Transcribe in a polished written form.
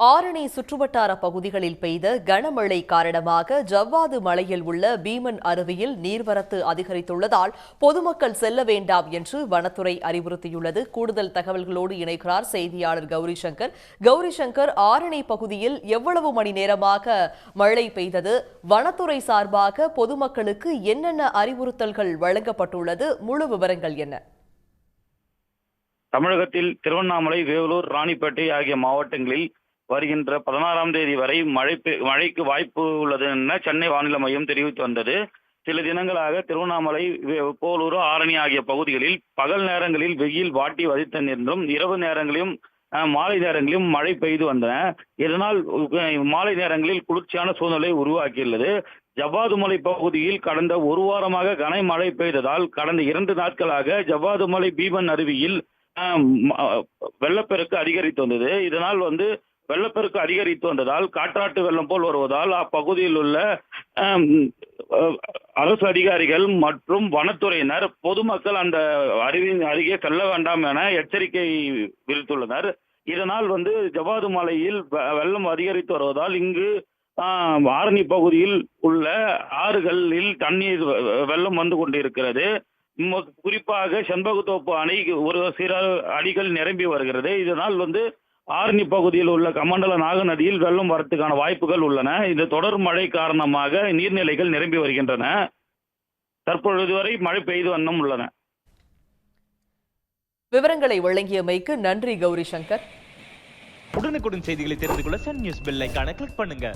ஆரணி சுற்றுவட்டார பகுதிகளில் பெய்த கனமழை காரணமாக ஜவ்வாது மலையில் உள்ள பீமன் அருவியில் நீர்வரத்து அதிகரித்துள்ளதால் பொதுமக்கள் செல்ல வேண்டாம் என்று வனத்துறை அறிவுறுத்தியுள்ளது. கூடுதல் தகவல்களோடு இணைக்கிறார் செய்தியாளர் கௌரிசங்கர். கௌரிசங்கர், ஆரணி பகுதியில் எவ்வளவு மணி நேரமாக மழை பெய்தது? வனத்துறை சார்பாக பொதுமக்களுக்கு என்னென்ன அறிவுறுத்தல்கள் வழங்கப்பட்டுள்ளது? முழு விவரங்கள் என்ன? தமிழகத்தில் திருவண்ணாமலை, வேலூர், ராணிப்பேட்டை ஆகிய மாவட்டங்களில் வருகின்ற 16ஆம் தேதி வரை மழைக்கு வாய்ப்பு உள்ளது என சென்னை வானிலை மையம் தெரிவித்து வந்தது. சில தினங்களாக திருவண்ணாமலை, போலூர், ஆரணி ஆகிய பகுதிகளில் பகல் நேரங்களில் வெயில் வாட்டி வதித்த நின்றும் இரவு நேரங்களிலும் மாலை நேரங்களிலும் மழை பெய்து வந்தன. இதனால் மாலை நேரங்களில் குளிர்ச்சியான சூழ்நிலை உருவாக்கியுள்ளது. ஜவ்வாது மலை பகுதியில் கடந்த ஒரு வாரமாக கனமழை பெய்ததால் கடந்த 2 நாட்களாக ஜவ்வாது மலை பீமன் அருவியில் வெள்ளப்பெருக்கு அதிகரித்து வந்தது. இதனால் வெள்ளப்பெருக்கு அதிகரித்து வந்ததால் காற்றாட்டு வெள்ளம் போல் வருவதால் அப்பகுதியில் உள்ள அரசு அதிகாரிகள் மற்றும் வனத்துறையினர் பொதுமக்கள் அந்த அருவியின் அருகே செல்ல வேண்டாம் என எச்சரிக்கை விடுத்துள்ளனர். இதனால் ஜவ்வாது மலையில் வெள்ளம் அதிகரித்து வருவதால் இங்கு ஆரணி பகுதியில் உள்ள ஆறுகளில் தண்ணீர் வெள்ளம் வந்து கொண்டிருக்கிறது. குறிப்பாக செண்பகத்தோப்பு அணை ஒரு சில அடிகள் நிரம்பி வருகிறது. இதனால் ஆரணி பகுதியில் உள்ள கமண்டல நாக நதியில் வெள்ளம் வரத்துக்கான வாய்ப்புகள் உள்ளன. இந்த தொடர் மழை காரணமாக நீர்நிலைகள் நிரம்பி வருகின்றன. தற்பொழுது வரை மழை பெய்து வண்ணம் உள்ளன. விவரங்களை வழங்கியமைக்கு நன்றி கௌரிசங்கர். உடனுக்குடன் செய்திகளை தெரிந்து கொள்ள சன் நியூஸ் பெல் ஐகானை கிளிக் பண்ணுங்க.